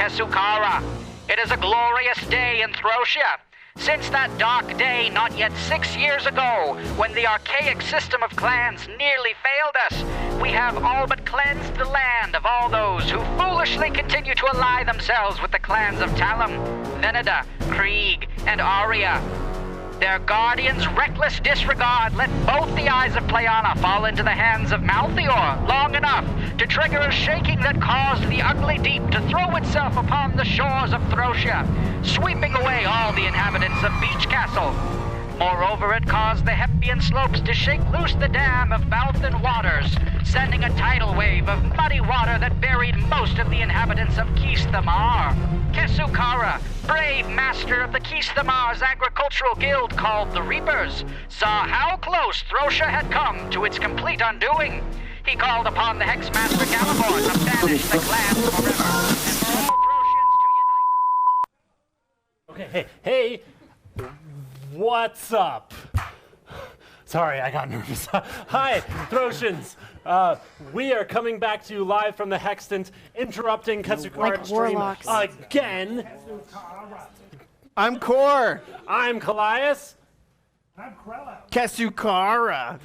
Kesukara. It is a glorious day in Throcia. Since that dark day not yet 6 years ago, when the archaic system of clans nearly failed us, we have all but cleansed the land of all those who foolishly continue to ally themselves with the clans of Talum, Veneda, Kreeg, and Aria. Their guardians' reckless disregard let both the eyes of Playana fall into the hands of Malthior long enough to trigger a shaking that caused the ugly deep to throw itself upon the shores of Throcia, sweeping away all the inhabitants of Beach Castle. Moreover, it caused the Heppian slopes to shake loose the dam of Balthan waters, sending a tidal wave of muddy water that buried most of the inhabitants of Keisthamar. Kesukara, brave master of the Keisthamar's agricultural guild called the Reapers, saw how close Throcia had come to its complete undoing. He called upon the Hexmaster Galivor to banish the clans forever, and for all Throtians to unite. Okay, hey, what's up? Sorry, I got nervous. Hi, Throtians. We are coming back to you live from the Hextant, interrupting Kesukara stream again. I'm Core. I'm Callias. I'm Krella. Kesukara.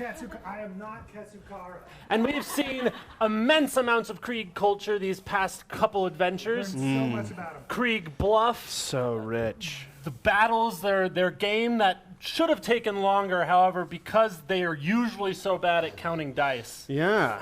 I am not Kesukara. And we've seen immense amounts of Kreeg culture these past couple adventures. Learned so much about him. Kreeg Bluff. So rich. The battles, their game that should have taken longer, however, because they are usually so bad at counting dice. Yeah.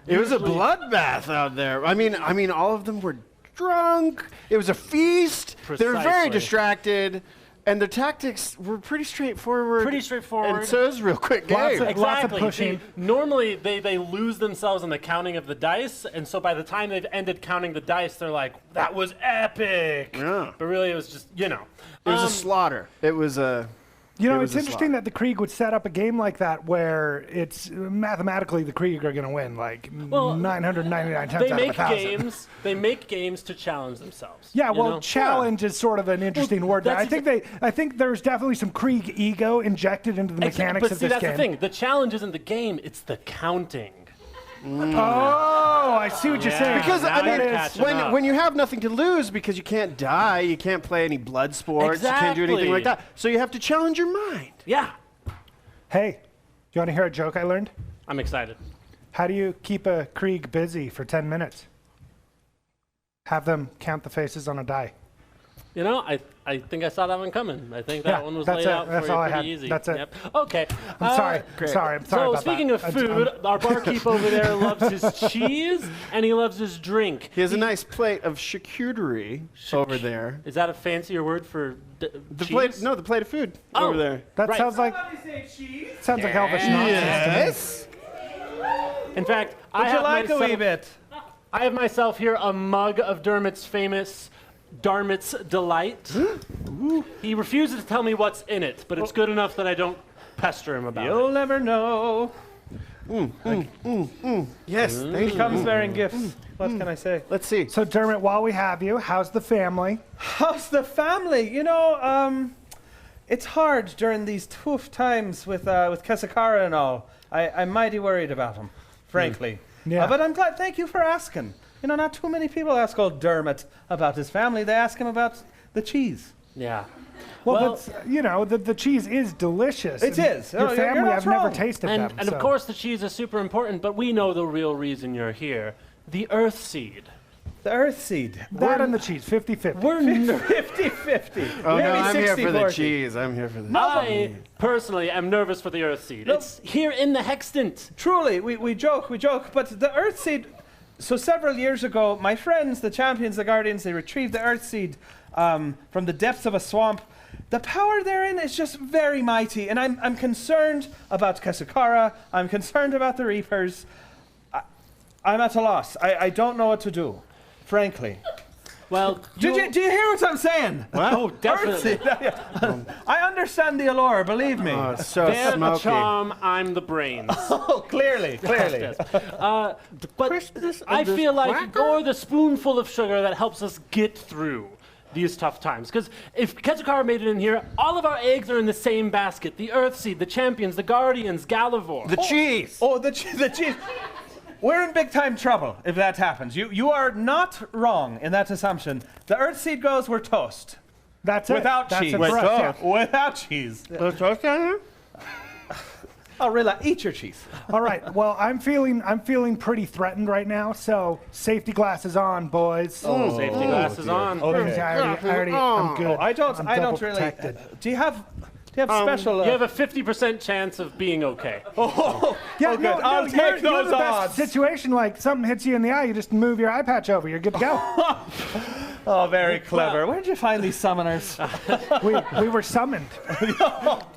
It was a bloodbath out there. I mean, all of them were drunk. It was a feast. They were very Precisely. distracted. And the tactics were pretty straightforward. Pretty straightforward. And so it was a real quick game. Lots of Exactly. pushing. See, normally, they lose themselves in the counting of the dice, and so by the time they've ended counting the dice, they're like, that was epic. Yeah. But really, it was just, It was a slaughter. It was a... You know, It it's was a interesting slaughter. that the Krieg would set up a game like that where it's mathematically the Krieg are going to win, like 999 times They out of make 1,000. games. They make games to challenge themselves. Yeah, you well, know? challenge is sort of an interesting word there. that's I think there's definitely some Krieg ego injected into the mechanics But of see, this that's game. the thing. The challenge isn't the game; it's the counting. Oh, I see what you're saying. Because, Now I you're mean, catching up. when you have nothing to lose because you can't die, you can't play any blood sports, you can't do anything Exactly. like that. So you have to challenge your mind. Yeah, Hey, you want to hear a joke I learned? I'm excited. How do you keep a Krieg busy for 10 minutes? Have them count the faces on a die. You know, I think I saw that one coming. I think that Yeah, one was that's laid it. out That's for you all I pretty had. easy. That's it. Yep. Okay. I'm sorry. I'm sorry So about speaking that. of food, our barkeep over there loves his cheese and he loves his drink. He has a nice plate of charcuterie over there. Is that a fancier word for The cheese? plate, the plate of food Oh. over there. That Right. sounds like Elvish nonsense. Yes. In fact, Would you like a wee bit? I have myself here a mug of Dermot's famous Darmit's Delight. He refuses to tell me what's in it, but it's good enough that I don't pester him about You'll it. never know. Yes. Thank He you. comes bearing gifts. What can I say? Let's see. So Dermot, while we have you, how's the family? How's the family? You know, it's hard during these tough times with Kesukara and all. I'm mighty worried about him, frankly. Yeah. But I'm glad. Thank you for asking. You know, not too many people ask old Dermot about his family. They ask him about the cheese. Yeah. Well, but, you know, the cheese is delicious. It and is. Your Oh, you're family, not I've never wrong. tasted And, them. and so. of course, the cheese is super important, but we know the real reason you're here. The Earth Seed. The Earth Seed. That and the cheese, 50-50. We're 50-50. Oh, Maybe no, I'm here for the 60-40. cheese. I'm here for the I personally am nervous for the Earth Seed. No. It's here in the Hextant. Truly, we joke, but the Earth Seed. So several years ago, my friends, the champions, the guardians, they retrieved the Earth Seed from the depths of a swamp. The power therein is just very mighty, and I'm concerned about Kesukara. I'm concerned about the Reapers. I'm at a loss. I don't know what to do, frankly. Well, Do you hear what I'm saying? Oh, Earth definitely. Seed. I understand the allure, believe me. Oh, it's so They're the smoky. charm, I'm the brains. Oh, clearly. Yes. But I feel like you're the spoonful of sugar that helps us get through these tough times. Because if Kesukara made it in here, all of our eggs are in the same basket. The Earth Seed, the champions, the guardians, Galivor. The cheese. Oh, the cheese. We're in big time trouble if that happens. You are not wrong in that assumption. The Earthseed goes, we're toast. That's it. Without That's cheese. it for us, yeah. Without cheese. There's toast down here? Oh, Rilla, eat your cheese. All right. Well, I'm feeling pretty threatened right now. So safety glasses on, boys. Safety glasses on. Okay. I'm good. I don't double really. protected. Do you have special? You have a 50% chance of being okay. Yeah, good. I'll take you're those the best odds. situation. Like something hits you in the eye, you just move your eye patch over. You're good to go. Oh, very clever. Where did you find these summoners? we were summoned.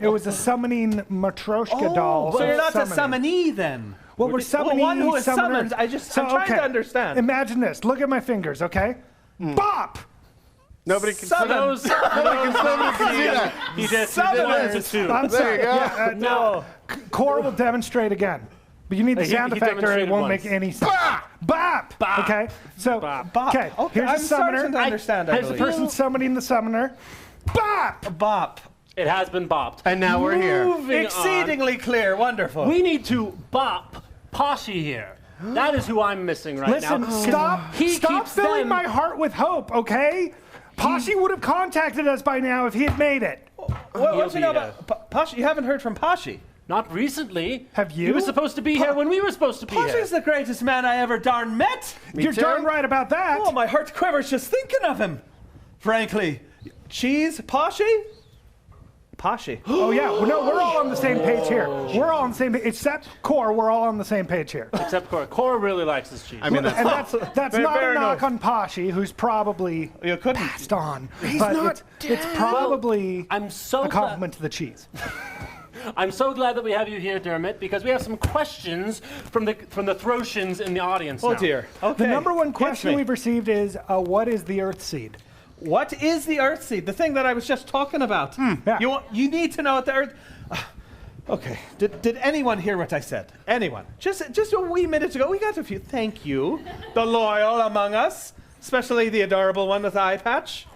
It was a summoning Matryoshka doll. So you're not a summoning. summonee then? Well, we're summoning one who is summoners. summoned. I'm trying to understand. Imagine this. Look at my fingers, okay? Bop! Nobody can For those see that. he did Summoners. 1 to 2. I'm There sorry. you go. Yeah, no. Core will demonstrate again. But you need the He sound effect or it demonstrated won't once. make any sense. Bop! Okay? So, Bop. okay, Okay, here's I'm a summoner. starting to understand, I Here's the believe. person summoning the summoner. Bop! Bop. It has been bopped. And now we're here. Moving Exceedingly clear. Wonderful. on. We need to bop Poshy here. That is who I'm missing right Listen, now. stop keeps filling them- my heart with hope, okay? Poshy would have contacted us by now if he had made it. What you know about Pashy? You haven't heard from Pashy. Not recently. Have you? He was supposed to be here when we were supposed to be here. Pashy's the greatest man I ever darn met. You're too. darn right about that. Oh, my heart quivers just thinking of him. Frankly. Cheese, Pashy? Pashy. Oh yeah, well, no, we're all on the same page here. We're all on the same page, except Core. We're all on the same page here. Except Cora. Cora really likes his cheese. I mean, that's And that's not fair a knock enough. on Poshy, who's probably You couldn't. passed on. He's but not it's probably I'm so a glad, compliment to the cheese. I'm so glad that we have you here, Dermot, because we have some questions from the Throcians in the audience Oh now. dear. Okay. The number one Hit question me. we've received is, what is the Earth Seed? What is the Earth Seed? The thing that I was just talking about. yeah. You need to know what the Earth. Okay. Did anyone hear what I said? Anyone? Just a wee minute ago, we got a few. Thank you, the loyal among us, especially the adorable one with the eye patch.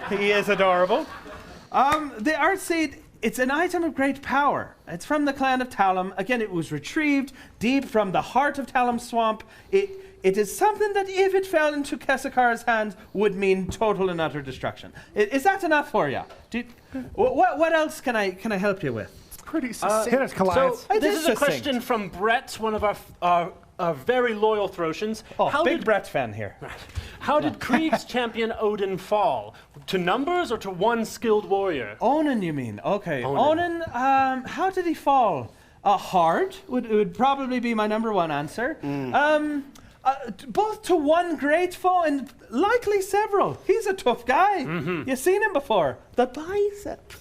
He is adorable. The Earth Seed. It's an item of great power. It's from the clan of Talum. Again, it was retrieved deep from the heart of Talum Swamp. It is something that, if it fell into Kesukara's hands, would mean total and utter destruction. Is that enough for you? What else can I help you with? pretty succinct. Hit us, So Colias. this is a succinct. question from Brett, one of our very loyal Throcians. Oh, big Brett fan here. How did Kreeg's champion Odin fall? To numbers or to one skilled warrior? Onan, you mean? Okay. Onan. Onan, how did he fall? Hard would probably be my number one answer. Both to one great foe and likely several. He's a tough guy. You've seen him before. The biceps.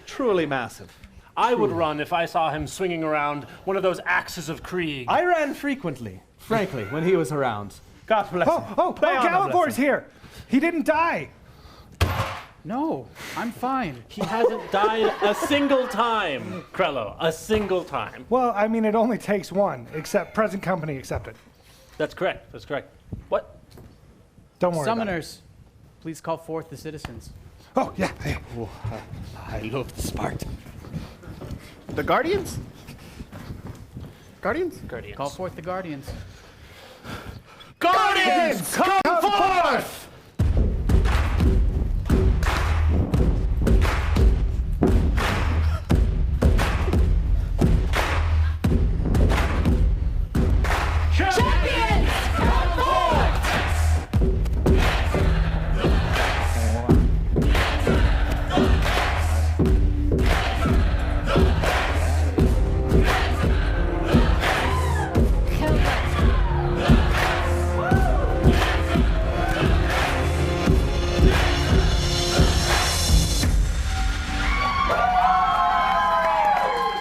Truly massive. I would run if I saw him swinging around one of those axes of Kreeg. I ran frequently, frankly, when he was around. God bless him. Play on, Galavor's bless him. here. He didn't die. No, I'm fine. He hasn't died a single time, Krello. A single time. Well, I mean, it only takes one, except present company accepted. That's correct. That's correct. What? Don't worry. about it. Summoners, please call forth the citizens. Oh, yeah. I love the Spartan. The Guardians? Guardians? Guardians. Call forth the guardians. Guardians, come forth!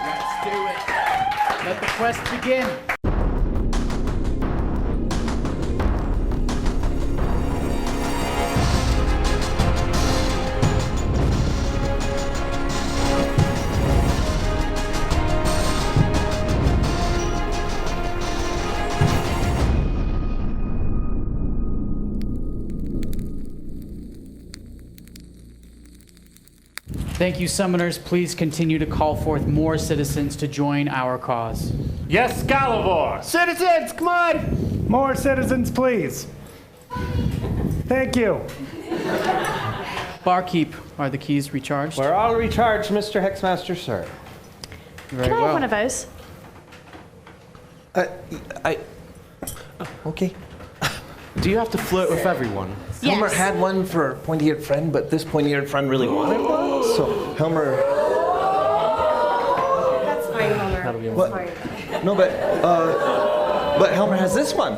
Let's do it. Let the quest begin. Thank you, summoners. Please continue to call forth more citizens to join our cause. Yes, Galivor! Citizens, come on! More citizens, please. Thank you. Barkeep, are the keys recharged? We're all recharged, Mr. Hexmaster, sir. Very Can I well. have one of those? Okay. Do you have to flirt with everyone? Yes. Helmer had one for a pointy-eared friend, but this pointy-eared friend really wanted one. So Helmer. That's fine, Homer. What? That's fine. No, but Helmer has this one.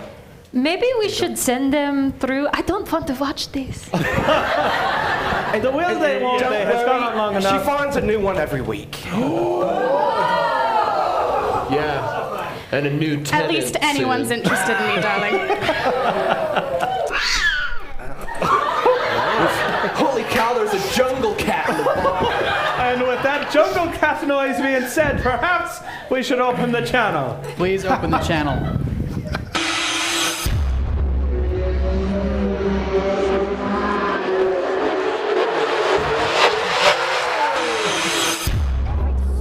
Maybe we should send them through. I don't want to watch this. The will they won't they has gone on long enough. She finds a new one every week. Yeah. And a new tenant. At least anyone's soon. interested in me, darling. Holy cow, there's a jungle cat in the bar. And with that jungle cat noise being said, perhaps we should open the channel. Please open the channel.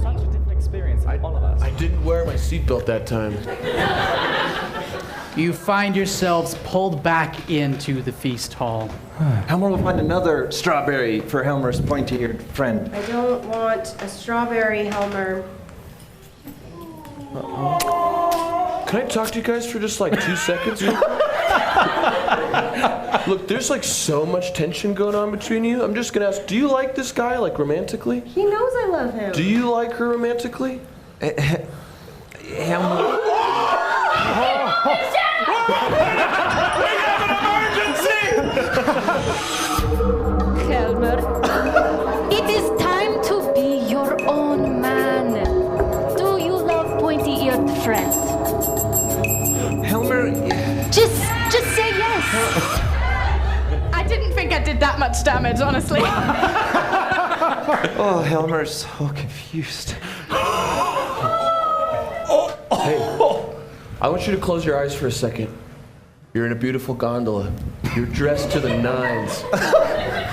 Such a different experience, all of us. I didn't wear my seatbelt that time. You find yourselves pulled back into the feast hall. Helmer will find another strawberry for Helmer's pointy-eared friend. I don't want a strawberry, Helmer. Can I talk to you guys for just like 2 seconds? Look, there's like so much tension going on between you. I'm just gonna ask, do you like this guy, like romantically? He knows I love him. Do you like her romantically? Helmer. Helmer, it is time to be your own man. Do you love pointy-eared friend? Helmer. Just say yes. I didn't think I did that much damage, honestly. Oh, Helmer's so confused. Hey, I want you to close your eyes for a second. You're in a beautiful gondola. You're dressed to the nines.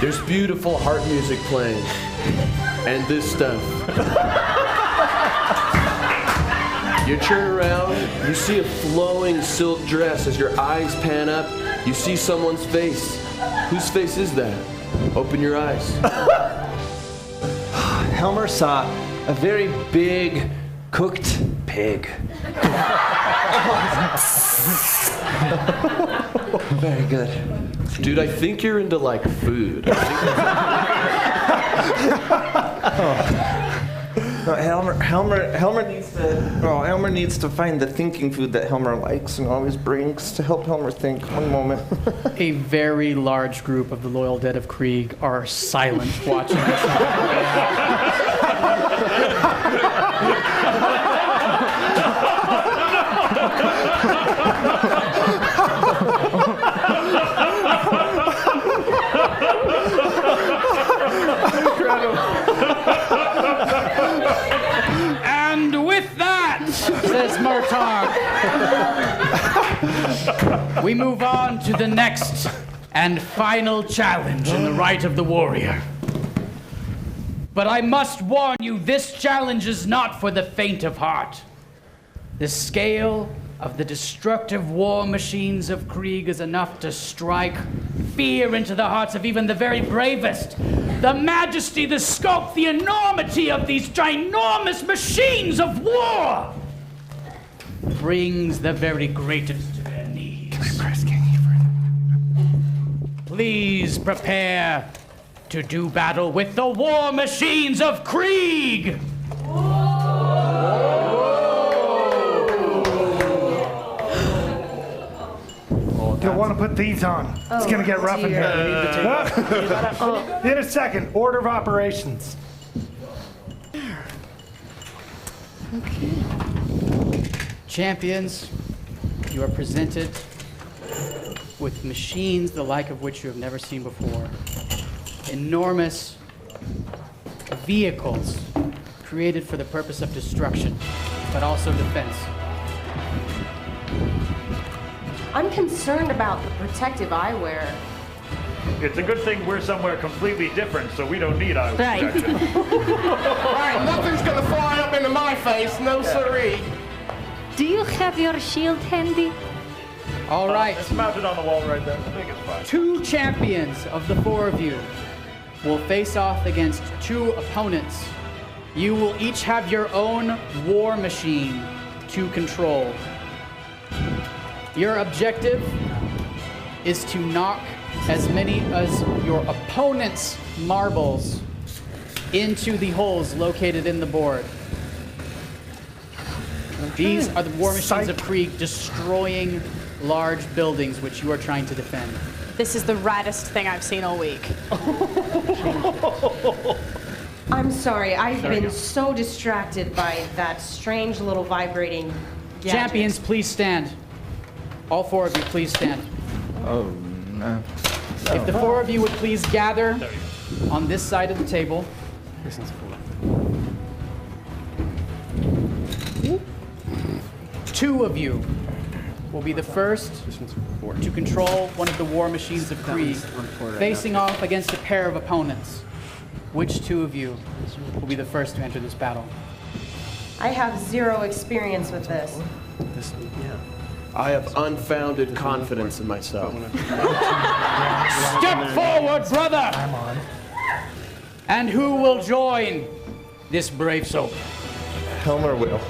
There's beautiful harp music playing. And this stuff. You turn around, you see a flowing silk dress. As your eyes pan up, you see someone's face. Whose face is that? Open your eyes. Helmer saw a very big cooked pig. Very good. Dude, I think you're into like food. No, Helmer needs to find the thinking food that Helmer likes and always brings to help Helmer think. One moment. A very large group of the loyal dead of Kreeg are silent watching this. And with that, says Murtagh, we move on to the next and final challenge in the Rite of the Warrior. But I must warn you, this challenge is not for the faint of heart. The scale of the destructive war machines of Kreeg is enough to strike fear into the hearts of even the very bravest. The majesty, the scope, the enormity of these ginormous machines of war brings the very greatest to their knees. Please prepare to do battle with the war machines of Kreeg! You'll want to put these on. It's going to get rough in here. In a second. Order of operations. Champions, you are presented with machines the like of which you have never seen before. Enormous vehicles created for the purpose of destruction, but also defense. I'm concerned about the protective eyewear. It's a good thing we're somewhere completely different, so we don't need eye Right. protection. Right, nothing's gonna fly up into my face, no siree. Do you have your shield handy? All right. It's mounted on the wall right there. I think it's fine. 2 champions of the 4 of you will face off against 2 opponents. You will each have your own war machine to control. Your objective is to knock as many as your opponent's marbles into the holes located in the board. These are the war machines of Kreeg destroying large buildings which you are trying to defend. This is the raddest thing I've seen all week. I'm sorry, I've been so distracted by that strange little vibrating gadget. Champions, please stand. All 4 of you, please stand. Oh, no. If the 4 of you would please gather on this side of the table. Two of you will be the first to control one of the war machines of Kreeg, facing off against a pair of opponents. Which 2 of you will be the first to enter this battle? I have 0 experience with this. I have unfounded confidence in myself. Step forward, brother! I'm on. And who will join this brave soul? Helmer will.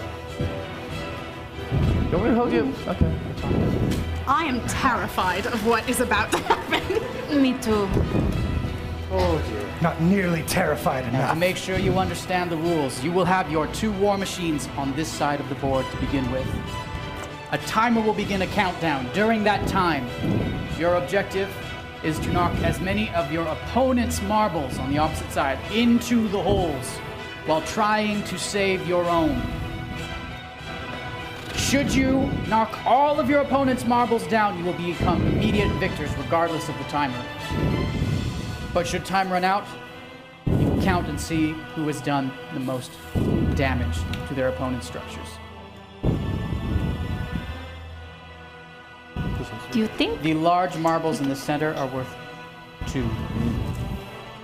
You want me to hold you? Okay. I am terrified of what is about to happen. Me too. Oh dear. Not nearly terrified Now, enough. to make sure you understand the rules, you will have your 2 war machines on this side of the board to begin with. A timer will begin a countdown. During that time, your objective is to knock as many of your opponent's marbles on the opposite side into the holes while trying to save your own. Should you knock all of your opponent's marbles down, you will become immediate victors regardless of the timer. But should time run out, you can count and see who has done the most damage to their opponent's structures. Do you think? The large marbles in the center are worth 2.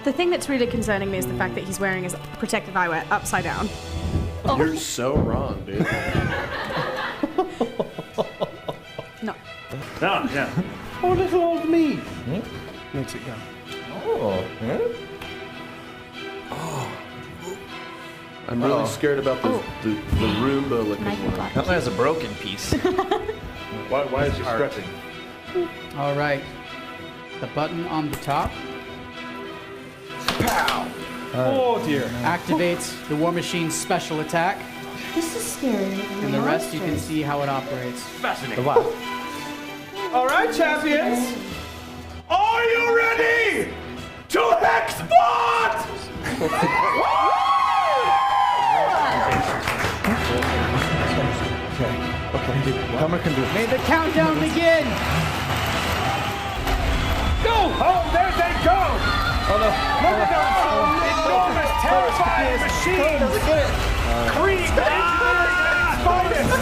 The thing that's really concerning me is the fact that he's wearing his protective eyewear upside down. You're so wrong, dude. No. No, yeah. Oh, little old me. Makes it young. Oh, huh? I'm really scared about the Roomba looking one. That one has a broken piece. Why is he stretching? All right. The button on the top Oh dear. activates the war machine's special attack, This is scary. and the rest you can see how it operates. Fascinating. Wow. All right, champions. Are you ready to hexbot? Helmer can do it. May the countdown begin! Go! Oh, there they go! Look at those enormous, terrifying machines! Kreeg engineering at its finest!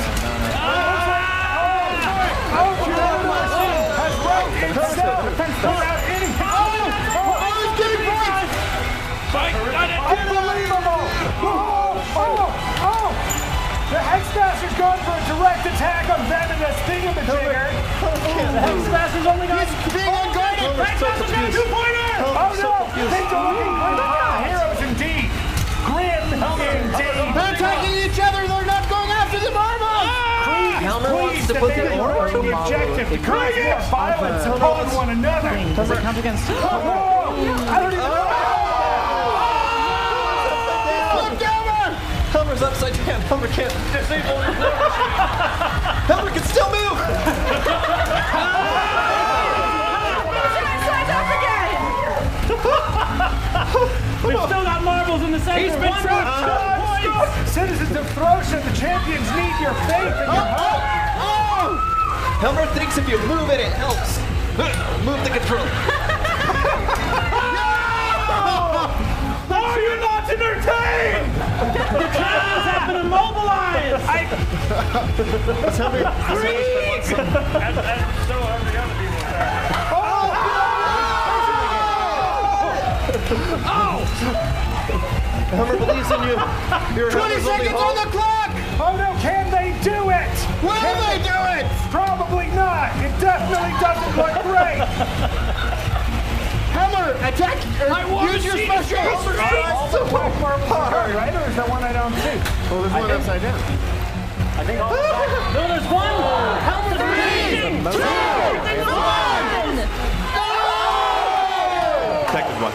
Has wrecked itself without any... it's getting bright! Unbelievable! The Hexmaster's gone for a direct attack on them and the thingamajigger! The Hexmaster's only got... He's being unguarded! Hexmaster's got a 2-pointer! Oh no! Things are looking grim! Heroes indeed! Grim indeed! They're attacking each other! They're not going after the marbles! Helmer wants to put the orbital the model objective to cause more violence upon one another! Does it count against? I don't even know! Helmer's upside down. Helmer can't disable his war machine. Helmer can still move. We've still got marbles in the center. He's been trapped! Citizens of Ferocious, the champions need your faith and your hope! Helmer thinks if you move it, it helps. Move the controller. Are you not entertained? The clouds have been immobilized. And so have the other people there. Helmer believes in you. 20 seconds on the clock! Oh no, can they do it? Will they do it? Probably not. It definitely doesn't look great. Hammer, attack! Use your special! All the black marbles are good, right? Or is there one I don't see? Well, there's one upside down. I think all no, there's one! Help the Kreeg! 2! 1! Protected one.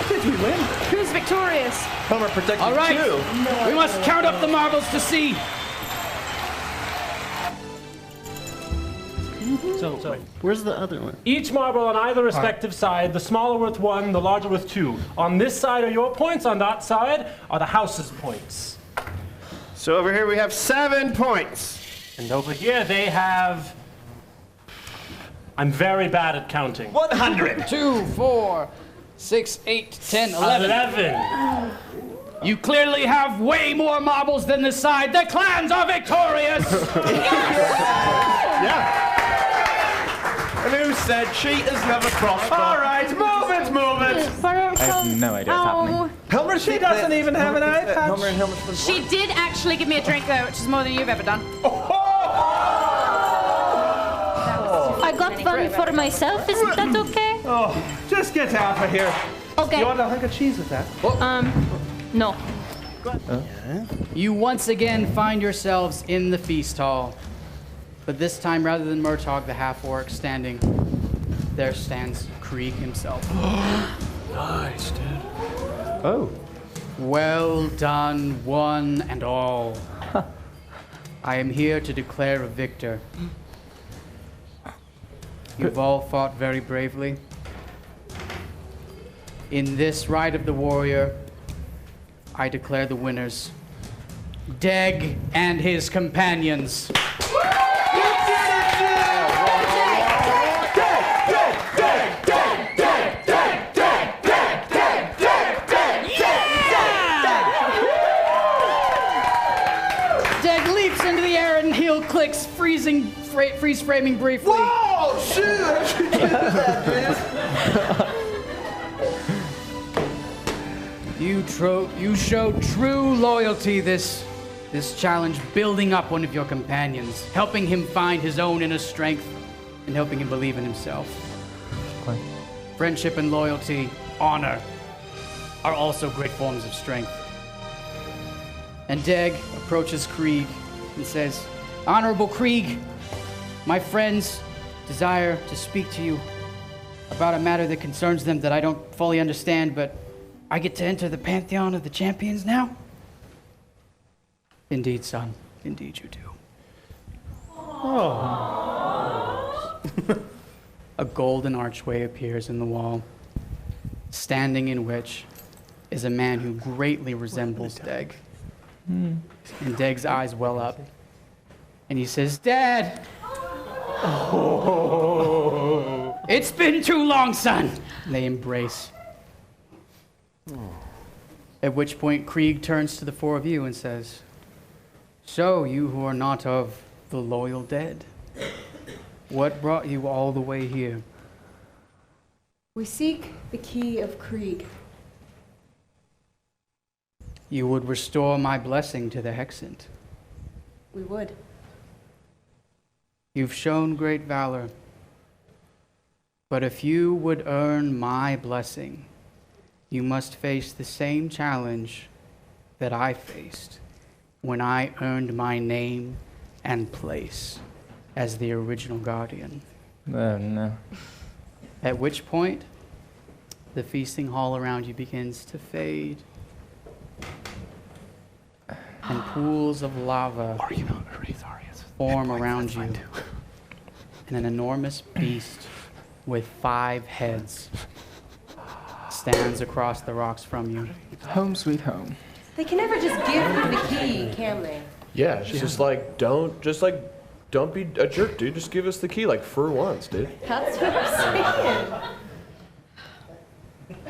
Did we win? Who's victorious? Helmer protected All right, 2. we must count up the marbles to see. So, Where's the other one? each marble on either respective side, the smaller with 1, the larger with 2. On this side are your points, on that side are the house's points. So over here we have 7 points. And over here they have... I'm very bad at counting. 100. 2, 4, 6, 8, 10, 11. 11. You clearly have way more marbles than this side. The clans are victorious! Yeah. And who said cheaters never prosper? All right, move it, move it. I have no idea what's happening. Helmer, She doesn't even have an eye patch. Helmer and Helmer's friends. She did actually give me a drink though, which is more than you've ever done. I got one for myself. Isn't that okay? Oh, just get out of here. Okay. You want a hunk of cheese with that? No. You once again find yourselves in the feast hall. But this time, rather than Murtog, the half-orc, standing, there stands Kreeg himself. Nice, dude. Oh. Well done, one and all. I am here to declare a victor. You've all fought very bravely. In this rite of the warrior, I declare the winners. Deg and his companions. Deg leaps into the air and heel clicks, freeze framing briefly. Whoa! Shoot! I should do that, You showed true loyalty this challenge, building up one of your companions, helping him find his own inner strength, and helping him believe in himself. Friendship and loyalty, honor, are also great forms of strength. And Deg approaches Kreeg and says, Honorable Kreeg, my friends desire to speak to you about a matter that concerns them that I don't fully understand, but I get to enter the pantheon of the champions now? Indeed, son. Indeed you do. Oh. A golden archway appears in the wall, standing in which is a man who greatly resembles Deg. And Deg's eyes well up, and he says, Dad! Oh. It's been too long, son! And they embrace. At which point Kreeg turns to the 4 of you and says, So, you who are not of the loyal dead, what brought you all the way here? We seek the key of Kreeg. You would restore my blessing to the Hexant. We would. You've shown great valor. But if you would earn my blessing, you must face the same challenge that I faced when I earned my name and place as the original guardian. Oh, no. At which point, the feasting hall around you begins to fade. And pools of lava form around you. And an enormous beast with 5 heads stands across the rocks from you. Home sweet home. They can never just give her the key, can they? Yeah, it's just like, don't be a jerk, dude. Just give us the key, like, for once, dude. That's what I'm saying.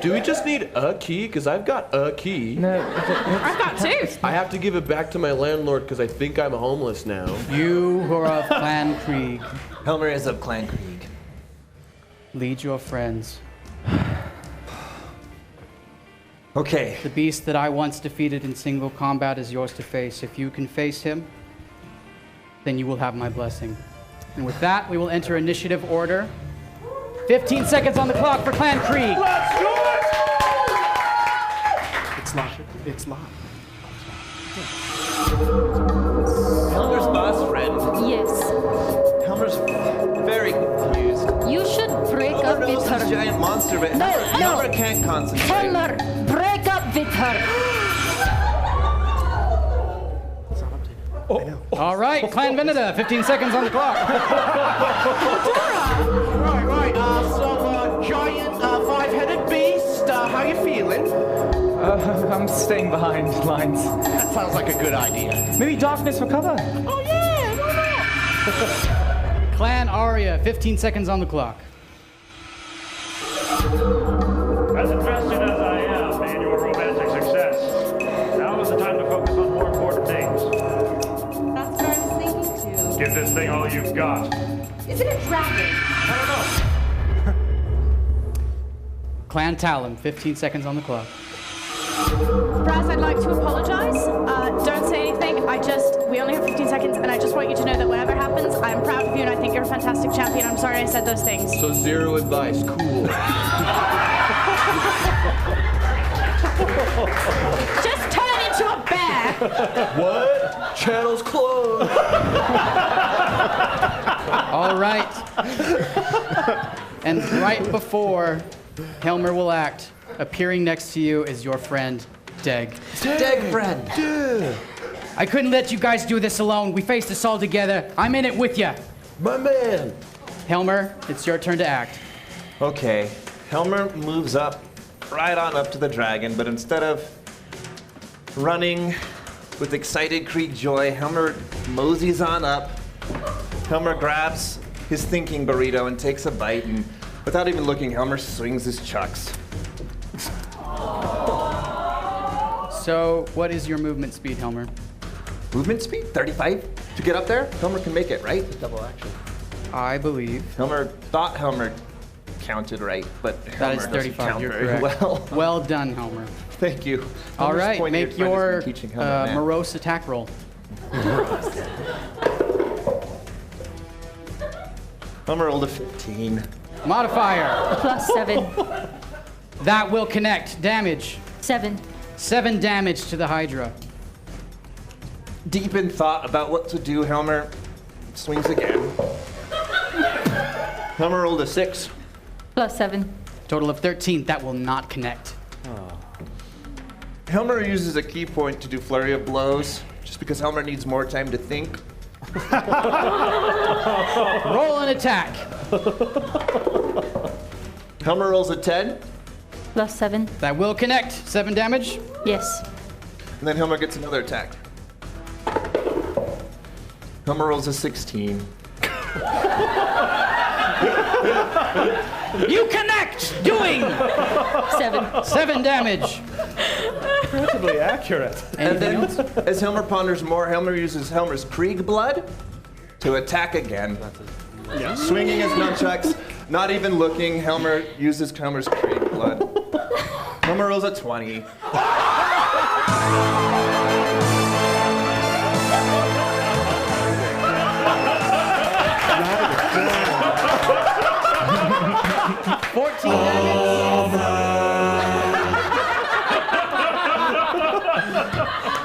Do we just need a key? Because I've got a key. No. I've got 2. I have to give it back to my landlord because I think I'm homeless now. You who are of Clan Kreeg, Helmer is of Clan Kreeg. lead your friends Okay. The beast that I once defeated in single combat is yours to face. If you can face him, then you will have my blessing. And with that, we will enter initiative order. 15 seconds on the clock for Clan Kreeg. Let's do it! It's locked. It's locked. Helmer's boss friend. Yes. Helmer's very confused. You should break Helmer up knows with this her. giant monster, but No, Helmer no. can't concentrate. Helmer, break up with her. All right, Clan Veneta, 15 seconds on the clock. Right. Giant, five-headed beast. How you feeling? I'm staying behind lines. That sounds like a good idea. Maybe darkness for cover. Oh yeah, why not? Clan Arya, 15 seconds on the clock. As invested as I am in your romantic success, now is the time to focus on more important things. That's what I was thinking too. Give this thing all you've got. Is it a dragon? I don't know. Clan Talon, 15 seconds on the clock. Brass, I'd like to apologize. Don't say anything. We only have 15 seconds, and I just want you to know that whatever happens, I'm proud of you, and I think you're a fantastic champion. I'm sorry I said those things. So 0 advice. Cool. Just turn into a bear. What? Channel's closed. All right. And right before Helmer will act, appearing next to you is your friend, Deg. Deg friend. I couldn't let you guys do this alone. We faced this all together. I'm in it with you. My man. Helmer, it's your turn to act. Okay. Helmer moves up, right on up to the dragon, but instead of running with excited Kreeg joy, Helmer moseys on up. Helmer grabs his thinking burrito and takes a bite, and without even looking, Helmer swings his chucks. So, what is your movement speed, Helmer? Movement speed? 35? To get up there? Helmer can make it, right? Double action. I believe. Helmer thought Helmer counted right, but That Helmer is doesn't 35. count You're very correct. well. Well done, Helmer. Thank you. All Helmer's right, pointy-eared make friend has your been teaching Helmer math. morose attack roll. Helmer rolled a 15. Modifier. +7. That will connect. Damage. 7. 7 damage to the hydra. Deep in thought about what to do, Helmer swings again. Helmer rolled a 6. +7. Total of 13. That will not connect. Helmer uses a key point to do flurry of blows, just because Helmer needs more time to think. Roll an attack. Helmer rolls a 10. +7. That will connect. 7 damage. Yes. And then Helmer gets another attack. Helmer rolls a 16. You connect, doing 7. 7 damage. Incredibly accurate. And then, as Helmer ponders more, Helmer uses Helmer's Kreeg blood to attack again. Swinging his nunchucks, not even looking, Helmer uses Helmer's Kreeg blood. Helmer rolls a 20.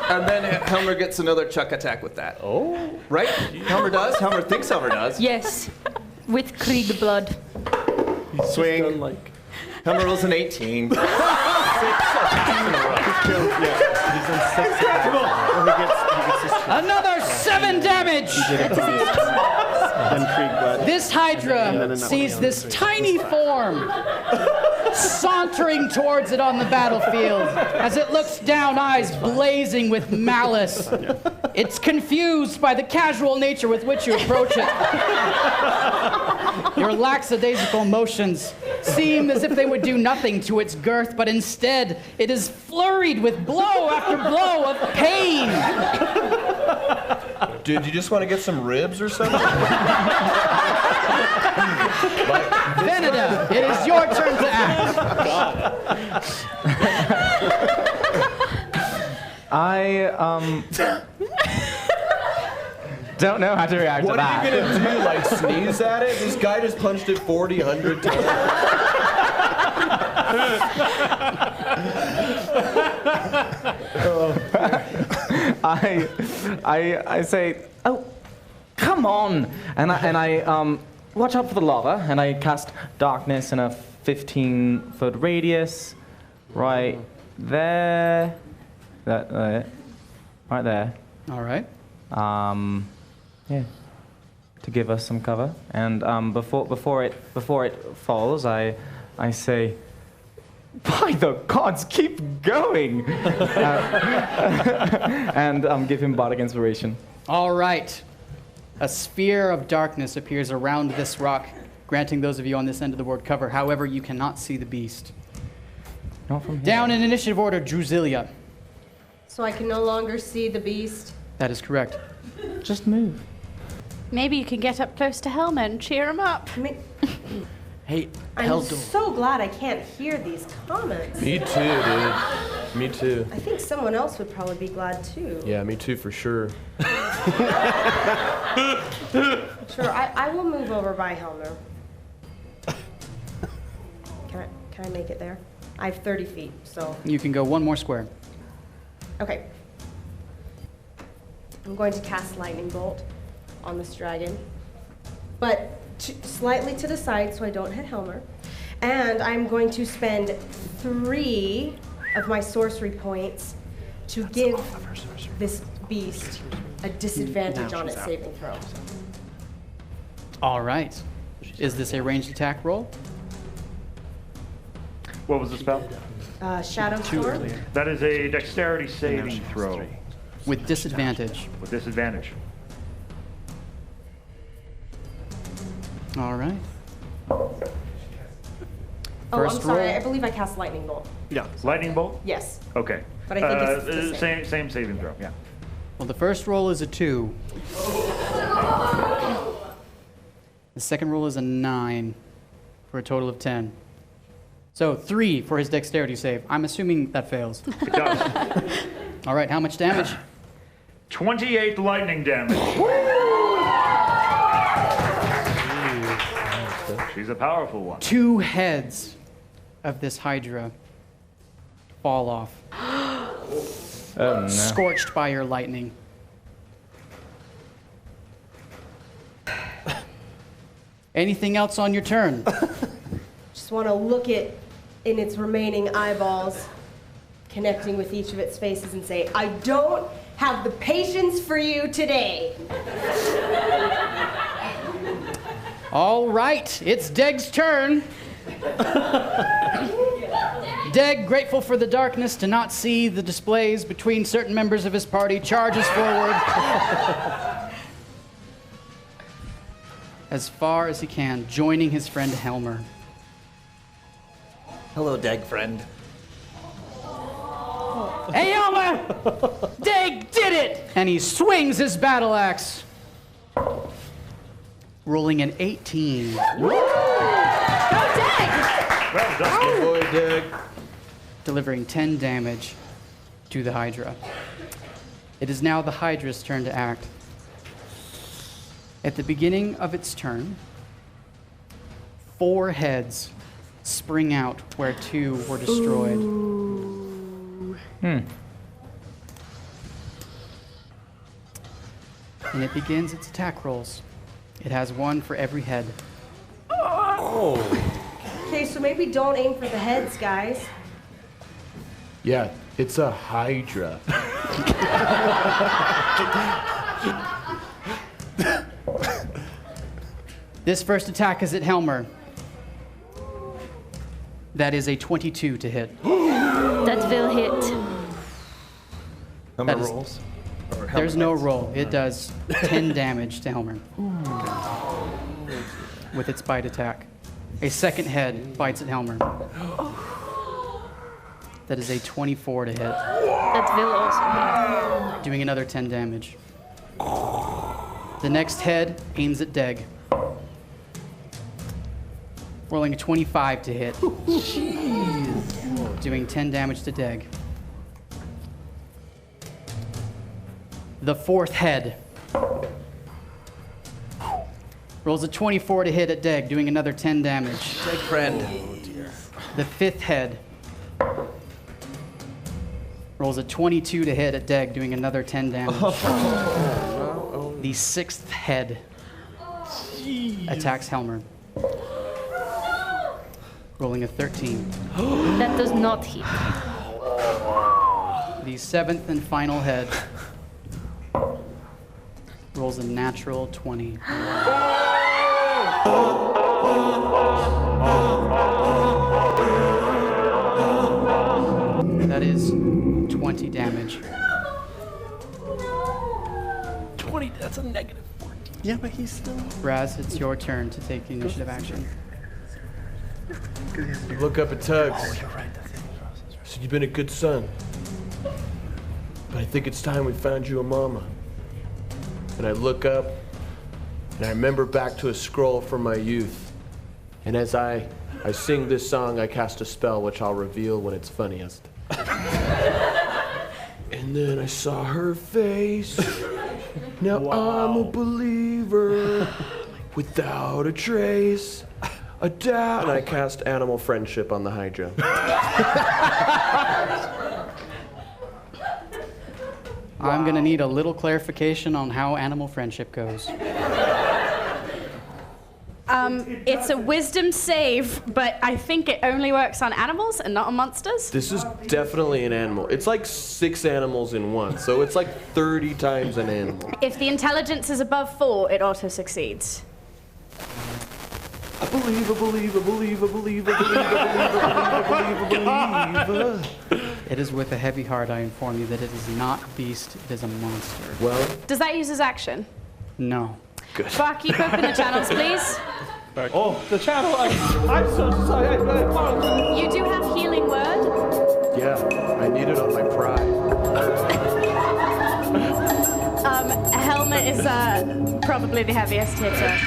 And then Helmer gets another chuck attack with that. Oh. Right? Helmer does? Helmer thinks Helmer does. Yes. With Kreeg blood. Swing. Helmer rolls an 18. Another 7 damage. This hydra sees this tiny form sauntering towards it on the battlefield as it looks down, eyes blazing with malice. It's confused by the casual nature with which you approach it. Your lackadaisical motions seem as if they would do nothing to its girth, but instead it is flurried with blow after blow of pain. Dude, you just want to get some ribs or something? Veneda, it is your turn to act. I don't know how to react to What that. are you gonna do? Like sneeze at it? This guy just punched it 40, 100 times. I say, oh, come on, and I watch out for the lava, and I cast darkness in a 15-foot radius, right there, right there. All right. Yeah, to give us some cover, and before it falls, I say, by the gods, keep going, and give him bardic inspiration. All right. A sphere of darkness appears around this rock, granting those of you on this end of the board cover. However, you cannot see the beast. Not from here. Down in initiative order, Drusilia. So I can no longer see the beast. That is correct. Just move. Maybe you can get up close to Helma and cheer him up. Hey, I'm so glad I can't hear these comments. Me too, dude. Me too. I think someone else would probably be glad too. Yeah, me too for sure. Sure, I will move over by Helmer. Can I make it there? I have 30 feet, so. You can go one more square. Okay. I'm going to cast Lightning Bolt on this dragon, but slightly to the side so I don't hit Helmer. And I'm going to spend 3 of my sorcery points to give this beast a disadvantage on its saving throw. All right. Is this a ranged attack roll? What was the spell? Shadow Storm. That is a dexterity saving throw. With disadvantage. With disadvantage. All right. Oh, First I'm sorry. roll. I believe I cast Lightning Bolt. Yeah. Lightning bolt? Yes. Okay. But I think it's the same. Same saving throw, yeah. Well, the first roll is a 2. The second roll is a 9 for a total of 10. So 3 for his dexterity save. I'm assuming that fails. It does. All right, how much damage? 28 lightning damage. She's a powerful one. 2 heads of this hydra fall off. Oh, no. Scorched by your lightning. Anything else on your turn? Just want to look it in its remaining eyeballs, connecting with each of its faces and say, I don't have the patience for you today. All right, it's Deg's turn. Deg, grateful for the darkness to not see the displays between certain members of his party, charges forward as far as he can, joining his friend Helmer. Hello, Deg friend. Hey, Helmer! Deg did it! And he swings his battle axe, rolling an 18. Go Deg! Well done. Good boy, Dick. Delivering 10 damage to the Hydra. It is now the Hydra's turn to act. At the beginning of its turn, 4 heads spring out where 2 were destroyed. And it begins its attack rolls. It has 1 for every head. Oh. Okay, so maybe don't aim for the heads, guys. Yeah, it's a hydra. This first attack is at Helmer. That is a 22 to hit. That will hit. Number That is- rolls? Or There's no helmet roll. It does 10 damage to Helmer with its bite attack. A second head bites at Helmer. That is a 24 to hit, That will also hit. doing another 10 damage. The next head aims at Deg, rolling a 25 to hit, doing 10 damage to Deg. The fourth head rolls a 24 to hit at Deg, doing another 10 damage. Deg friend. The fifth head rolls a 22 to hit at Deg, doing another 10 damage. The sixth head attacks Helmer, rolling a 13. That does not hit. The seventh and final head rolls a natural 20. That is 20 damage. 20, that's a negative 14. Yeah, but he's still... Raz, it's your turn to take the initiative action. Look up at Tugs. Oh, you're right. That's it. I said, you've been a good son. But I think it's time we found you a mama. And I look up, and I remember back to a scroll from my youth. And as I sing this song, I cast a spell, which I'll reveal when it's funniest. And then I saw her face. Now I'm a believer without a trace, a doubt. And I cast animal friendship on the hydra. I'm gonna need a little clarification on how animal friendship goes. It's a wisdom save, but I think it only works on animals and not on monsters. This is definitely an animal. It's like 6 animals in one, so it's like 30 times an animal. If the intelligence is above 4, it auto succeeds. I believe, I believe, I believe, I believe, I believe, I believe, I believe, I believe. It is with a heavy heart I inform you that it is not beast, it is a monster. Well, Does that use his action? no. good. Bar, keep open the channels, please. Oh, the channel. I'm so sorry. I apologize. You do have healing word. Yeah, I need it on my pride. Helmet is probably the heaviest hitter.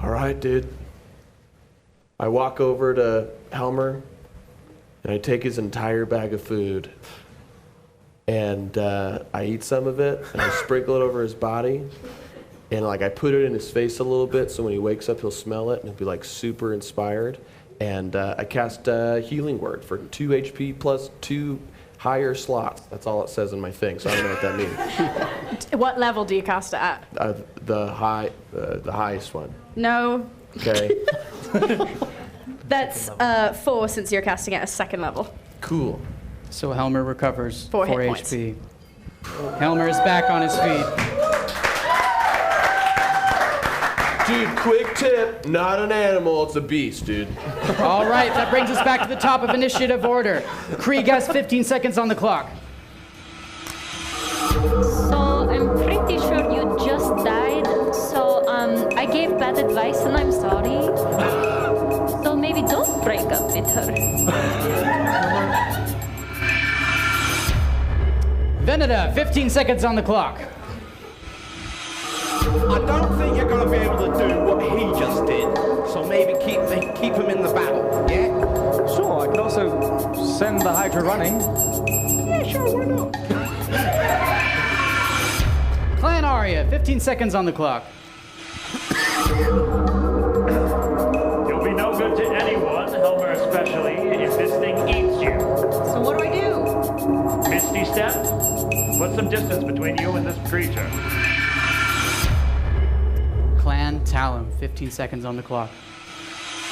All right, dude. I walk over to Helmer, and I take his entire bag of food, and I eat some of it, and I sprinkle it over his body, and like I put it in his face a little bit, so when he wakes up, he'll smell it, and he'll be like super inspired. And I cast Healing Word for 2 HP plus 2 higher slots. That's all it says in my thing, so I don't know what that means. What level do you cast it at? The highest one. No. Okay. That's 4 since you're casting it at 2nd level. Cool. So Helmer recovers 4 hit 4 points. HP. Helmer is back on his feet. Dude, quick tip, not an animal, it's a beast, dude. All right, that brings us back to the top of initiative order. Kreeg has 15 seconds on the clock. So I'm pretty sure you just died. So I gave bad advice and I'm sorry. So maybe don't break up with her. Veneta, 15 seconds on the clock. I don't think you're going to be able to do what he just did. So maybe keep him in the battle, yeah? Sure, I could also send the Hydra running. Yeah, sure, why not? Clan Arya, 15 seconds on the clock. You'll be no good to anyone, Helmer especially, if this thing eats you. So what do I do? Misty Step? Put some distance between you and this creature. Clan Talon, 15 seconds on the clock.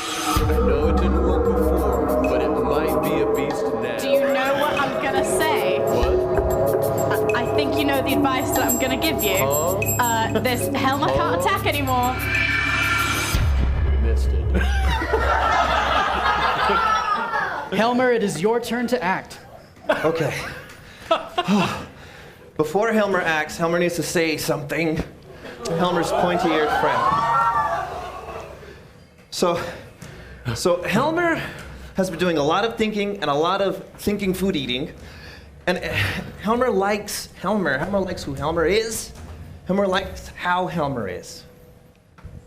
I know it didn't work before, but it might be a beast now. Do you know what I'm gonna say? What? I think you know the advice that I'm gonna give you. This Helmer can't attack anymore. Missed it. Helmer, it is your turn to act. Okay. Before Helmer acts, Helmer needs to say something to Helmer's pointy-eared friend. So Helmer has been doing a lot of thinking and a lot of thinking food eating. And Helmer likes Helmer. Helmer likes who Helmer is. Helmer likes how Helmer is.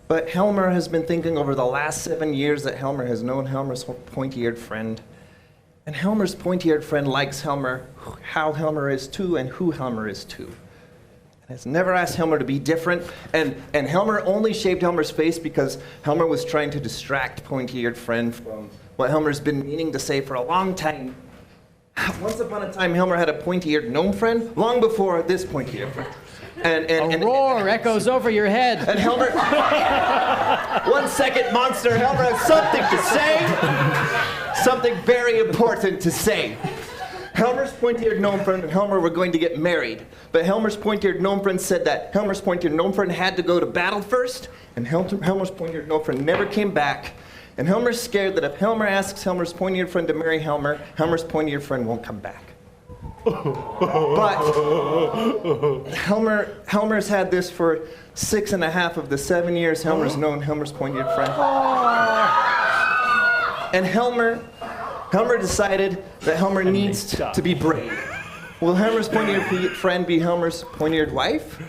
But Helmer has been thinking over the last 7 years that Helmer has known Helmer's pointy-eared friend. And Helmer's pointy-eared friend likes Helmer, how Helmer is too, and who Helmer is too. And has never asked Helmer to be different. And Helmer only shaved Helmer's face because Helmer was trying to distract pointy-eared friend from what Helmer's been meaning to say for a long time. Once upon a time, Helmer had a pointy-eared gnome friend, long before this pointy-eared friend. A roar echoes over your head. And Helmer, 1 second, monster, Helmer has something to say. Something very important to say. Helmer's pointy-eared gnome friend and Helmer were going to get married, but Helmer's pointy-eared gnome friend said that Helmer's pointy-eared gnome friend had to go to battle first, and Helmer's pointy-eared gnome friend never came back. And Helmer's scared that if Helmer asks Helmer's pointy-eared friend to marry Helmer, Helmer's pointy-eared friend won't come back. But Helmer's had this for 6.5 of the 7 years Helmer's known Helmer's pointy-eared friend. And Helmer decided that Helmer needs to be brave. Will Helmer's pointy-eared friend be Helmer's pointy-eared wife?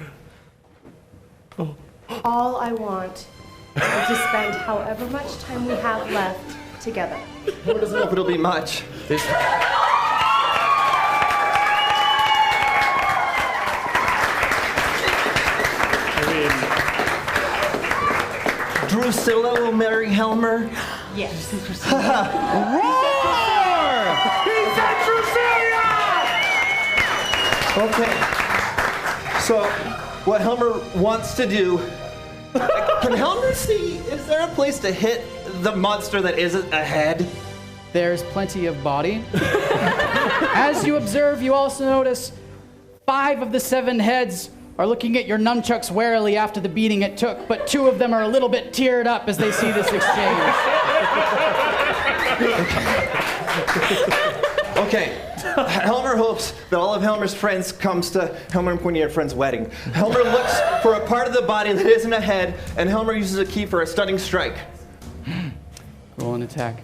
All I want is to spend however much time we have left together. Who doesn't know if it'll be much? Drusilla will marry Helmer? Yes. Roar! He said Drusilla! Okay. So, what Helmer wants to do, can Helmer see, is there a place to hit the monster that isn't a head? There's plenty of body. As you observe, you also notice 5 of the 7 heads are looking at your nunchucks warily after the beating it took, but 2 of them are a little bit teared up as they see this exchange. Okay. Helmer hopes that all of Helmer's friends comes to Helmer and pointy-eared friend's wedding. Helmer looks for a part of the body that isn't a head, and Helmer uses a key for a stunning strike. Roll an attack.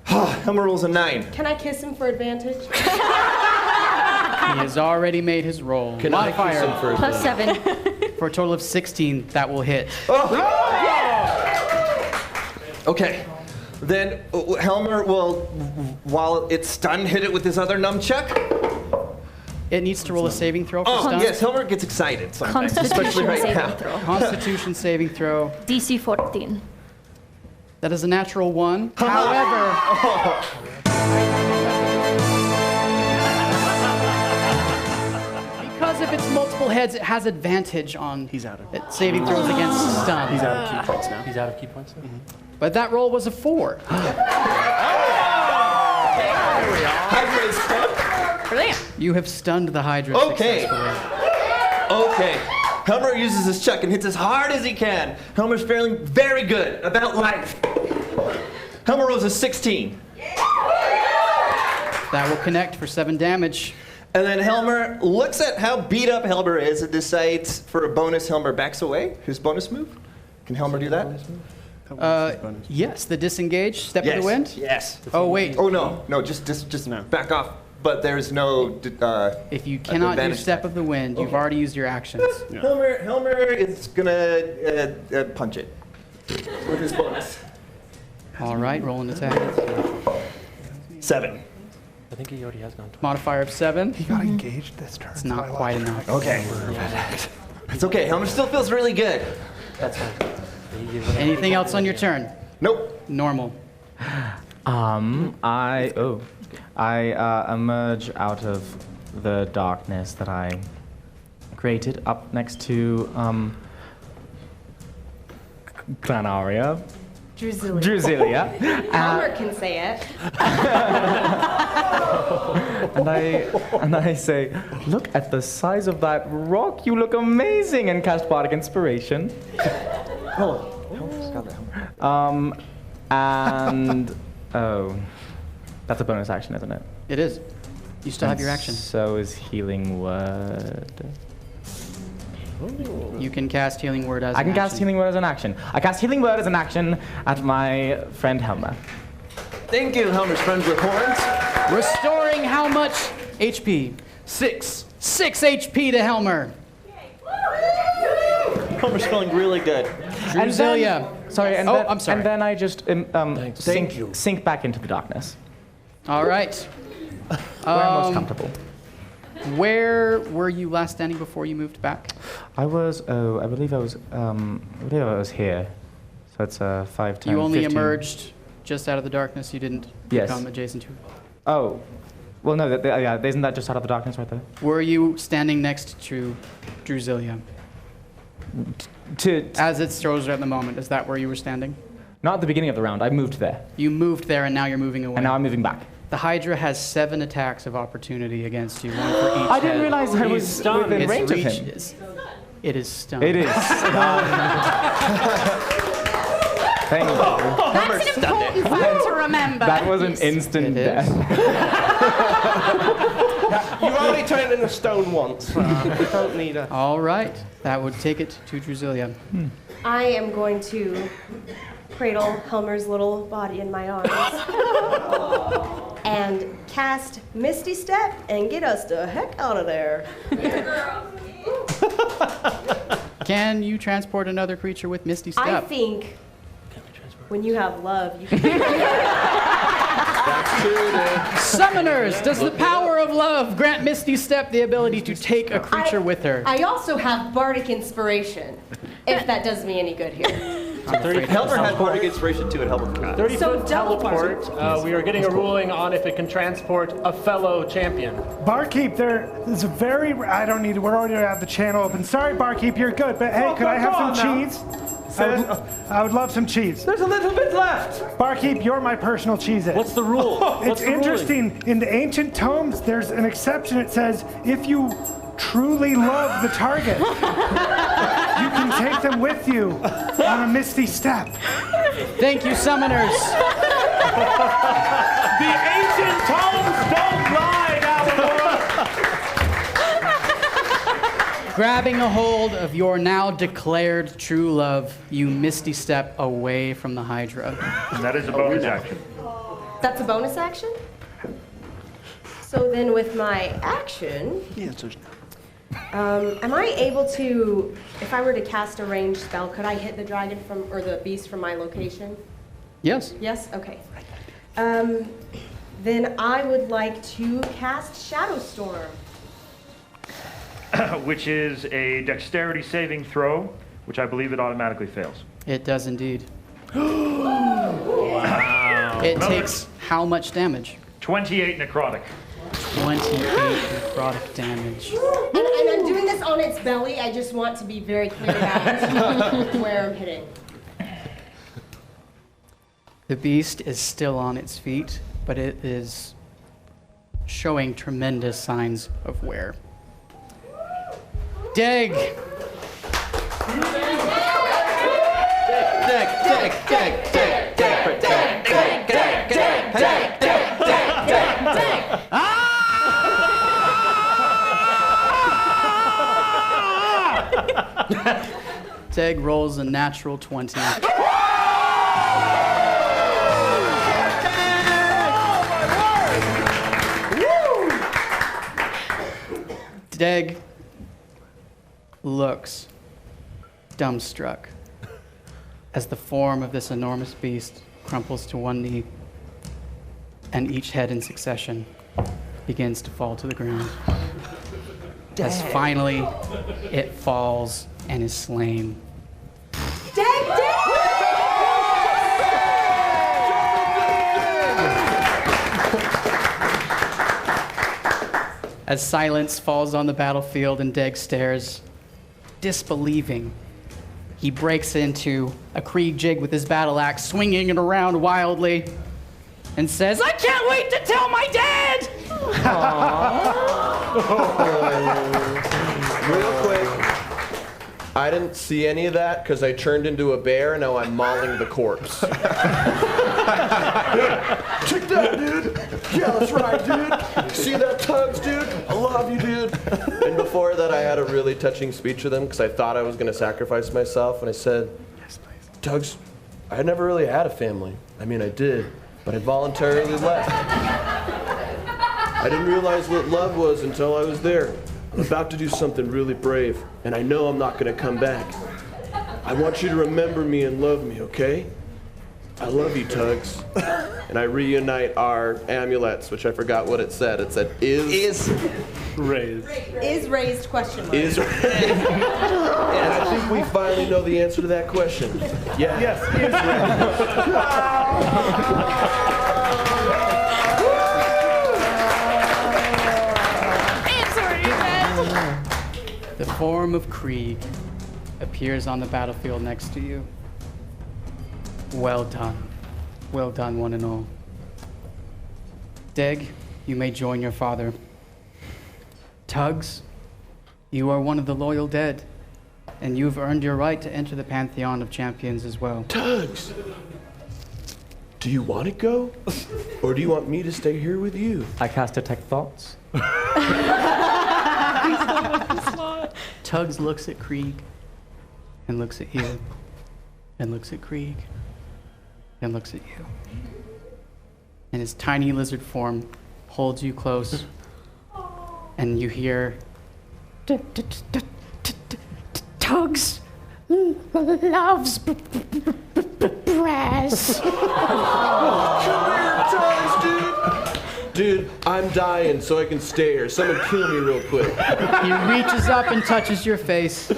Helmer rolls a 9. Can I kiss him for advantage? He has already made his roll. Can I kiss him for Plus 7. For a total of 16, that will hit. Okay. Then Helmer will, while it's stunned, hit it with his other nunchuck. It needs to roll a saving throw for Oh, stun. yes, Helmer gets excited sometimes, especially Constitution right saving now. throw. Constitution saving throw. DC 14. That is a natural 1. However, because of its multiple heads, it has advantage on saving throws against stun. He's out of key points now. He's out of key points. But that roll was a 4. Brilliant. You have stunned the Hydra Okay. successfully. Okay. Helmer uses his chuck and hits as hard as he can. Helmer's feeling very good about life. Helmer rolls a 16. That will connect for 7 damage. And then Helmer looks at how beat up Helmer is and decides for a bonus Helmer backs away. His bonus move. Can Helmer do that? Yes, the disengage, step Yes. of the wind? Yes. Oh, wait. Oh, no. No, just back off. But there's no If you cannot do advantage. step of the wind, you've already used your actions. Helmer is gonna punch it with his bonus. All right, roll an attack. 7. I think he already has gone. Modifier of 7. He got engaged this turn. It's not quite enough. Okay. It's okay. Helmer still feels really good. That's fine. Anything else on your turn? Nope. Normal. I emerge out of the darkness that I created up next to Clanaria. Drusilia. Helmer can say it. And I say, look at the size of that rock. You look amazing, and cast Bardic Inspiration. And that's a bonus action, isn't it? It is. You still have your action. So is Healing Word. You can cast Healing Word as I an can cast action. Healing Word as an action. I cast Healing Word as an action at my friend Helmer. Thank you, Helmer's friends with horns. Restoring how much HP? 6. 6 HP to Helmer. Helmer's feeling really good. Drusilia. Sorry, and Oh, I'm sorry. And then I just sink back into the darkness. All right. Where I'm most comfortable. Where were you last standing before you moved back? I believe I was here. So it's 5, 10, You only 15. emerged just out of the darkness. You didn't become adjacent to it. Oh. Well, no, yeah, isn't that just out of the darkness right there? Were you standing next to Drusilla? As it shows at the moment, is that where you were standing? Not at the beginning of the round. I moved there. You moved there, and now you're moving away. And now I'm moving back. The Hydra has 7 attacks of opportunity agast you, 1 for each I didn't head. realize I was within range of him. It is stunned. It is. Thank you. That's an important fact to remember. That was an instant death. You only turned into stone once. You don't need a... All right. That would take it to Drusilla. I am going to cradle Helmer's little body in my arms and cast Misty Step and get us the heck out of there. Can you transport another creature with Misty Step? I think when you have love, you can. That's true, dude. Summoners, does the power of love grant Misty Step the ability to take a creature with her? I also have Bardic Inspiration, if that does me any good here. Helmer had Bardic Inspiration too, and Helmer forgot. 30-foot teleport. We are getting a ruling on if it can transport a fellow champion. Barkeep, there's a very... I don't need to... We're already have the channel open. Sorry, Barkeep, you're good. But hey, could I have some cheese? I would love some cheese. There's a little bit left. Barkeep, you're my personal cheese-it. What's the rule? It's interesting. In the ancient tomes, there's an exception. It says, if you truly love the target, you can take them with you on a Misty Step. Thank you, Summoners. The ancient tomes don't lie, Alamora. Grabbing a hold of your now declared true love, you Misty Step away from the Hydra. And that is a bonus action. That's a bonus action? So then with my action, am I able to, if I were to cast a ranged spell, could I hit the dragon or the beast from my location? Yes. Yes? Okay. Then I would like to cast Shadow Storm. Which is a dexterity saving throw, which I believe it automatically fails. It does indeed. Wow. It takes how much damage? 28 necrotic. 28 necrotic damage. And I'm doing this on its belly. I just want to be very clear about where I'm hitting. The beast is still on its feet, but it is showing tremendous signs of wear. Dig! Dig rolls a natural 20. Dig looks dumbstruck as the form of this enormous beast crumples to one knee, and each head in succession begins to fall to the ground. As finally it falls and is slain. As silence falls on the battlefield and Deg stares, disbelieving, he breaks into a Kreeg jig with his battle axe, swinging it around wildly, and says, "I can't wait to tell my dad!" Real quick, I didn't see any of that because I turned into a bear and now I'm mauling the corpse. Check that, dude. Yeah, that's right, dude. See that, Tugs, dude? I love you, dude. And before that, I had a really touching speech with him because I thought I was going to sacrifice myself. And I said, "Yes, please. Tugs, I had never really had a family. I mean, I did, but I voluntarily left. I didn't realize what love was until I was there. I'm about to do something really brave, and I know I'm not going to come back. I want you to remember me and love me, okay? I love you, Tugs. And I reunite our amulets, which I forgot what it said. It said, is raised. Is raised question mark. Is raised. And I think we finally know the answer to that question. Yeah. Yes, is raised. The form of Kreeg appears on the battlefield next to you. Well done. Well done, one and all. Deg, you may join your father. Tugs, you are one of the loyal dead, and you've earned your right to enter the Pantheon of Champions as well. Tugs! Do you want to go? Or do you want me to stay here with you? I cast Detect Thoughts. Tugs looks at Kreeg, and looks at you, and looks at Kreeg, and looks at you. And his tiny lizard form holds you close, and you hear, Tugs loves brass. Come here, Tugs, dude! Dude, I'm dying, so I can stay here. Someone kill me real quick. He reaches up and touches your face,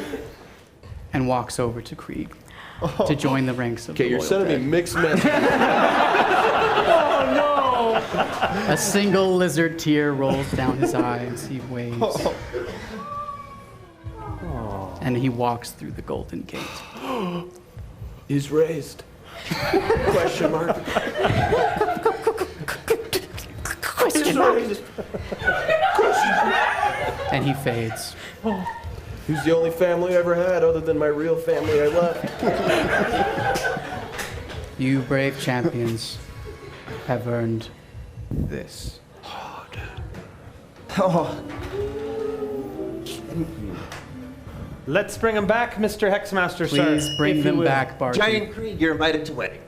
and walks over to Kreeg to join the ranks of the Okay, you're loyal sending dead. me mixed messages. Oh no! A single lizard tear rolls down his eyes. He waves. And he walks through the golden gate. He's raised. Question mark. Question mark. And he fades. Who's the only family I ever had other than my real family I left? You brave champions have earned this. Oh. Let's bring him back, Mr. Hexmaster, sir. Please bring if you them will. back, Barty. Giant Kreeg, you're invited to wedding.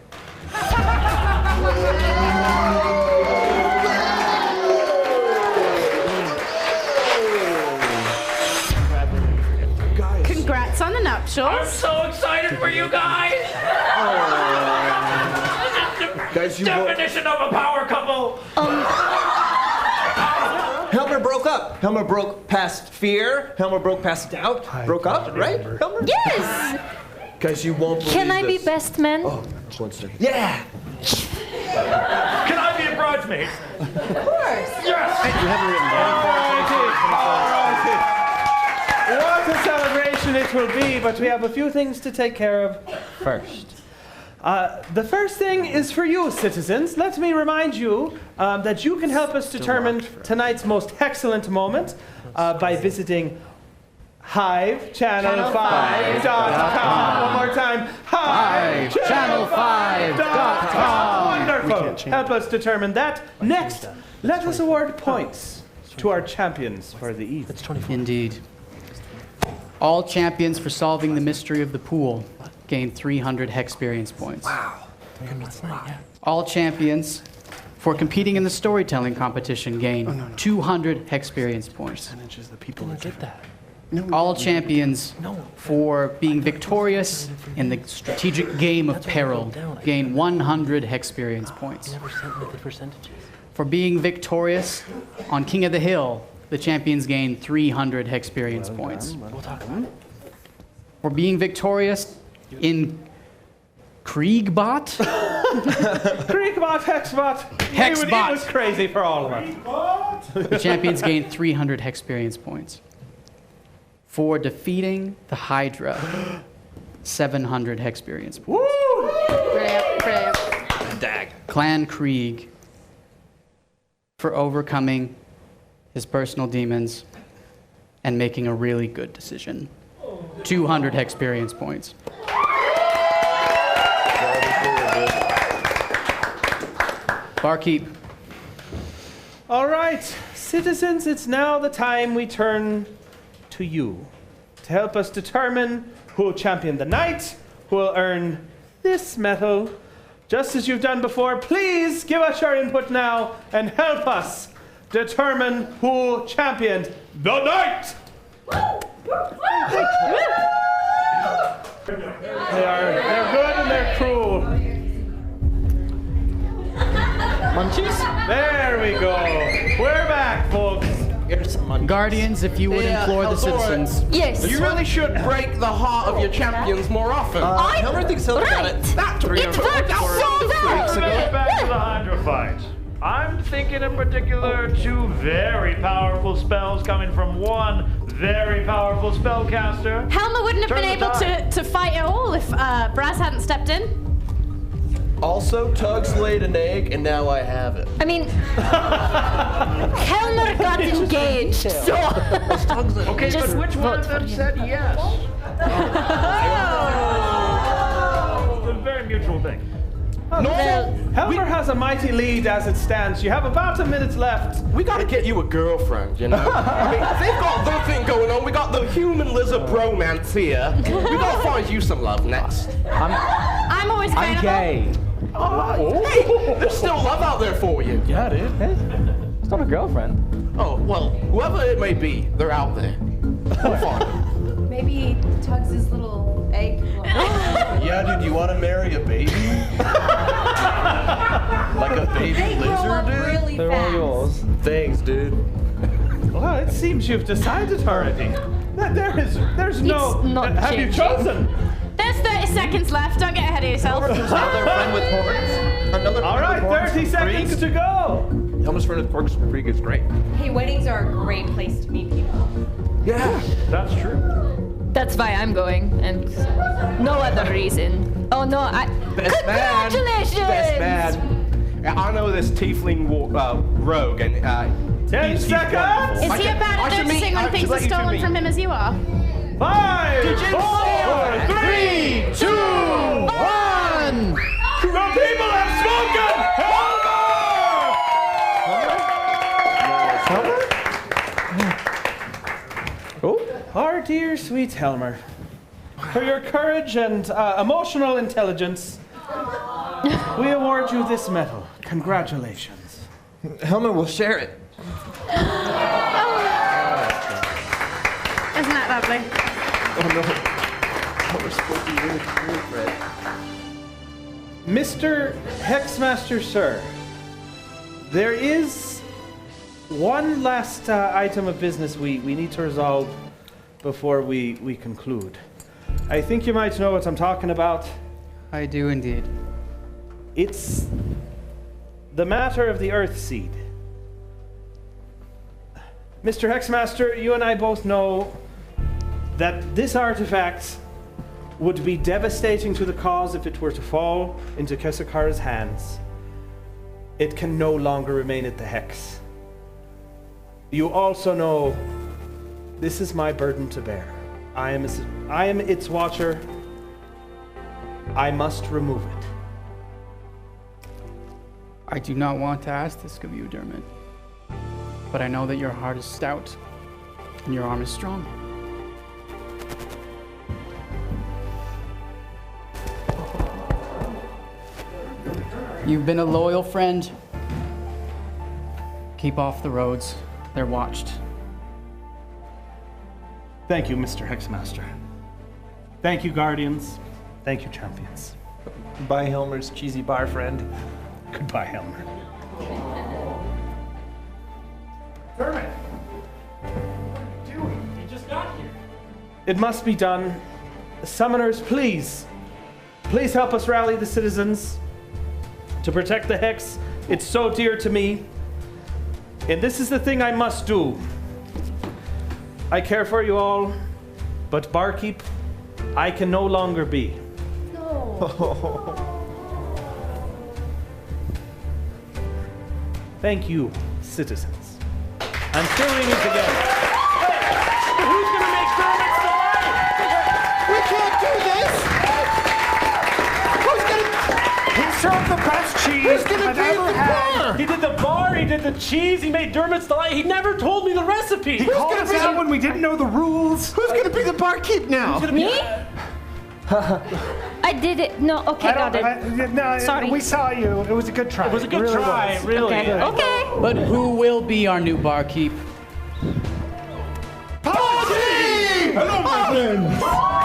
Congrats on the nuptials. I'm so excited for you guys. Guys, you Definition of a power couple. Helmer broke up. Helmer broke past fear. Helmer broke past doubt. Broke up, right? Helmer? Yes! Guys, you won't believe Can I be this. best man? Oh, 1 second. Yeah! Can I be a bridesmaid? Of course. Yes! You haven't written down. What a celebration it will be, but we have a few things to take care of first. The first thing is for you, citizens. Let me remind you that you can help us determine tonight's most excellent moment by visiting HiveChannel5.com. One more time. HiveChannel5.com. Wonderful. Help us determine that. Next, let us award points to our champions for the evening. Indeed. All champions for solving the mystery of the pool gain 300 Hexperience points. Wow. All champions for competing in the storytelling competition gain 200 Hexperience points. The people that get that. All champions for being victorious in the strategic game of peril gain 100 Hexperience points. Never sent me the percentages. For being victorious on King of the Hill, the champions gain 300 Hexperience points. We'll talk about it. For being victorious in Kriegbot, Kreegbot, Hexbot. It was crazy for all of us. the champions gain 300 Hexperience points. For defeating the Hydra, 700 Hexperience points. Dag. Clan Kreeg, for overcoming his personal demons and making a really good decision, 200 Hexperience points. Barkeep. All right, citizens, it's now the time we turn to you to help us determine who will champion the night, who will earn this medal. Just as you've done before, please give us your input now and help us determine who championed the night. They're good and they're cruel. Munchies? There we go. We're back, folks. Here's some money. Guardians, if you would implore the citizens. Yes. You really should break the heart of your champions more often. Helmer thinks he'll get it. That It worked so Let's well. get back to the Hydra fight. I'm thinking in particular 2 very powerful spells coming from one very powerful spellcaster. Helmer wouldn't have Turn been the able to fight at all if Brass hadn't stepped in. Also, Tugs laid an egg, and now I have it. I mean, Helmer got engaged, so. Okay, Just but which one vote of them for him. said yes? It's a very mutual thing. Helmer has a mighty lead as it stands. You have about a minute left. We gotta get you a girlfriend, you know? I mean, they've got their thing going on. We got the human lizard bromance here. We gotta find you some love next. I'm always I'm available. gay. Hey, there's still love out there for you. Yeah, dude. It's not a girlfriend. Oh, well, whoever it may be, they're out there. We'll find them. Maybe Tugs' little egg. Yeah, dude, you want to marry a baby? Like a baby They grow up lizard, dude? really They're all fast. yours. Thanks, dude. Well, it seems you've decided already. There's no. not Have you changing. chosen? There's 30 seconds left. Don't get ahead of yourself. Another friend with horns. Another All right, 30 seconds to go. Helmer's friend with horns from Kreeg is great. Hey, weddings are a great place to meet people. Yeah. That's true. That's why I'm going, and no other reason. Oh no, Best man. Congratulations! Best man. I know this tiefling rogue, and 10 he's seconds. wonderful. Is he about as noticing when things are stolen from him as you are? 5, 4, 3, 2, 1. The people have spoken. Our dear sweet Helmer, for your courage and emotional intelligence, we award you this medal. Congratulations. Helmer will share it. Isn't that lovely? Oh no. Helmer's supposed to be really cool, Fred. Mr. Hexmaster, sir, there is one last item of business we need to resolve before we conclude. I think you might know what I'm talking about. I do indeed. It's the matter of the Earth Seed. Mr. Hexmaster, you and I both know that this artifact would be devastating to the cause if it were to fall into Kesukara's hands. It can no longer remain at the Hex. You also know this is my burden to bear. I am its watcher. I must remove it. I do not want to ask this of you, Dermot. But I know that your heart is stout and your arm is strong. You've been a loyal friend. Keep off the roads. They're watched. Thank you, Mr. Hexmaster. Thank you, Guardians. Thank you, Champions. Bye, Helmer's cheesy bar friend. Goodbye, Helmer. Dermot! What are you doing? You just got here. It must be done. Summoners, please. Please help us rally the citizens to protect the Hex. It's so dear to me. And this is the thing I must do. I care for you all, but barkeep, I can no longer be. Thank you, citizens. I'm filling it again. Who's gonna make Dermot's delight? We can't do this! Who's gonna... He served the best cheese Who's gonna I've be ever the had. bar? He did the bar, he did the cheese, he made Dermot's Delight. He never told me the recipe. He called us out when we didn't know the rules. Who's gonna be the barkeep now? Me? I did it. No, okay, got it. No, Sorry. we saw you. It was a good try. It was a good try, really. Okay. Okay. But who will be our new barkeep? Hello, my friend.